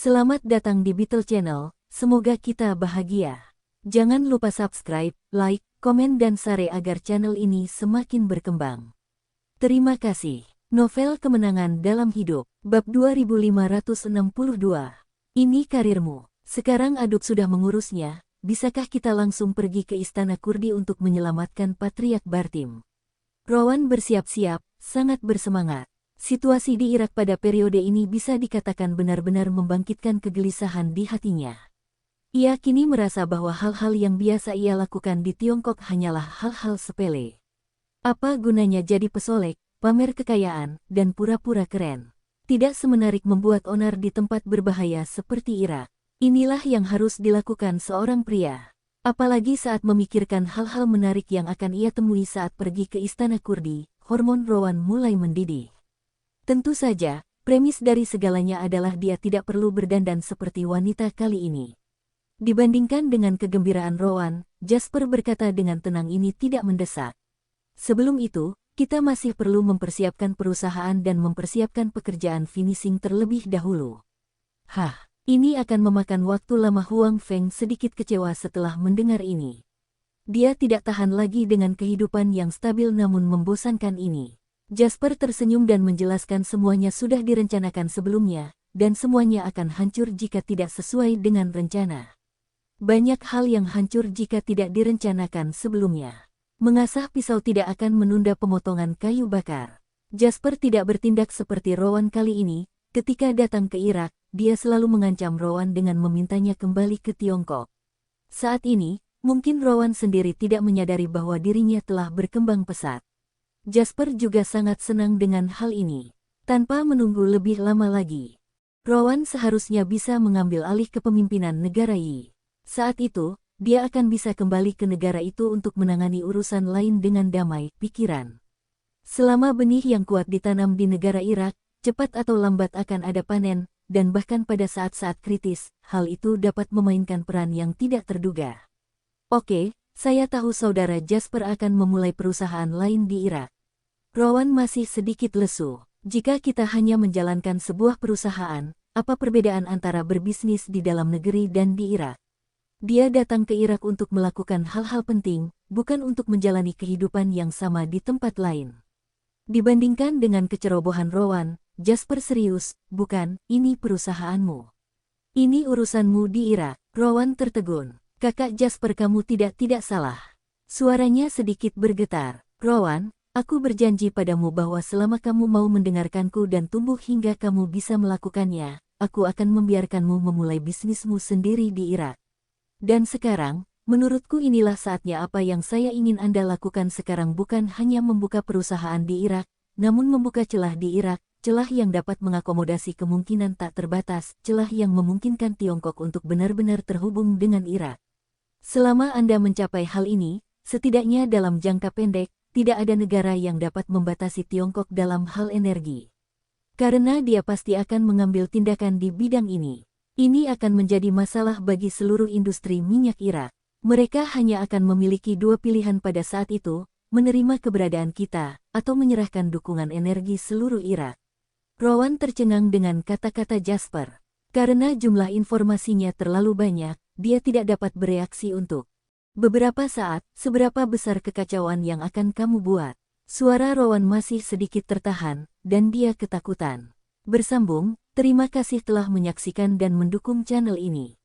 Selamat datang di Beetle Channel, semoga kita bahagia. Jangan lupa subscribe, like, komen dan share agar channel ini semakin berkembang. Terima kasih. Novel Kemenangan Dalam Hidup, Bab 2562. Ini karirmu. Sekarang Aduk sudah mengurusnya, bisakah kita langsung pergi ke Istana Kurdi untuk menyelamatkan Patriark Bartim? Rowan bersiap-siap, sangat bersemangat. Situasi di Irak pada periode ini bisa dikatakan benar-benar membangkitkan kegelisahan di hatinya. Ia kini merasa bahwa hal-hal yang biasa ia lakukan di Tiongkok hanyalah hal-hal sepele. Apa gunanya jadi pesolek, pamer kekayaan, dan pura-pura keren? Tidak semenarik membuat onar di tempat berbahaya seperti Irak. Inilah yang harus dilakukan seorang pria. Apalagi saat memikirkan hal-hal menarik yang akan ia temui saat pergi ke Istana Kurdi, hormon Rowan mulai mendidih. Tentu saja, premis dari segalanya adalah dia tidak perlu berdandan seperti wanita kali ini. Dibandingkan dengan kegembiraan Rowan, Jasper berkata dengan tenang ini tidak mendesak. Sebelum itu, kita masih perlu mempersiapkan perusahaan dan mempersiapkan pekerjaan finishing terlebih dahulu. Ini akan memakan waktu lama. Huang Feng sedikit kecewa setelah mendengar ini. Dia tidak tahan lagi dengan kehidupan yang stabil namun membosankan ini. Jasper tersenyum dan menjelaskan semuanya sudah direncanakan sebelumnya, dan semuanya akan hancur jika tidak sesuai dengan rencana. Banyak hal yang hancur jika tidak direncanakan sebelumnya. Mengasah pisau tidak akan menunda pemotongan kayu bakar. Jasper tidak bertindak seperti Rowan kali ini. Ketika datang ke Irak, dia selalu mengancam Rowan dengan memintanya kembali ke Tiongkok. Saat ini, mungkin Rowan sendiri tidak menyadari bahwa dirinya telah berkembang pesat. Jasper juga sangat senang dengan hal ini. Tanpa menunggu lebih lama lagi, Rowan seharusnya bisa mengambil alih kepemimpinan negara Yi. Saat itu, dia akan bisa kembali ke negara itu untuk menangani urusan lain dengan damai pikiran. Selama benih yang kuat ditanam di negara Irak, cepat atau lambat akan ada panen, dan bahkan pada saat-saat kritis, hal itu dapat memainkan peran yang tidak terduga. Oke, saya tahu saudara Jasper akan memulai perusahaan lain di Irak. Rowan masih sedikit lesu. Jika kita hanya menjalankan sebuah perusahaan, apa perbedaan antara berbisnis di dalam negeri dan di Irak? Dia datang ke Irak untuk melakukan hal-hal penting, bukan untuk menjalani kehidupan yang sama di tempat lain. Dibandingkan dengan kecerobohan Rowan, Jasper serius, bukan, ini perusahaanmu. Ini urusanmu di Irak. Rowan tertegun. Kakak Jasper, kamu tidak salah. Suaranya sedikit bergetar. Rowan, aku berjanji padamu bahwa selama kamu mau mendengarkanku dan tumbuh hingga kamu bisa melakukannya, aku akan membiarkanmu memulai bisnismu sendiri di Irak. Dan sekarang, menurutku inilah saatnya. Apa yang saya ingin Anda lakukan sekarang bukan hanya membuka perusahaan di Irak, namun membuka celah di Irak, celah yang dapat mengakomodasi kemungkinan tak terbatas, celah yang memungkinkan Tiongkok untuk benar-benar terhubung dengan Irak. Selama Anda mencapai hal ini, setidaknya dalam jangka pendek, tidak ada negara yang dapat membatasi Tiongkok dalam hal energi. Karena dia pasti akan mengambil tindakan di bidang ini. Ini akan menjadi masalah bagi seluruh industri minyak Irak. Mereka hanya akan memiliki dua pilihan pada saat itu, menerima keberadaan kita, atau menyerahkan dukungan energi seluruh Irak. Rowan tercengang dengan kata-kata Jasper. Karena jumlah informasinya terlalu banyak, dia tidak dapat bereaksi untuk beberapa saat. Seberapa besar kekacauan yang akan kamu buat? Suara Rowan masih sedikit tertahan, dan dia ketakutan. Bersambung, terima kasih telah menyaksikan dan mendukung channel ini.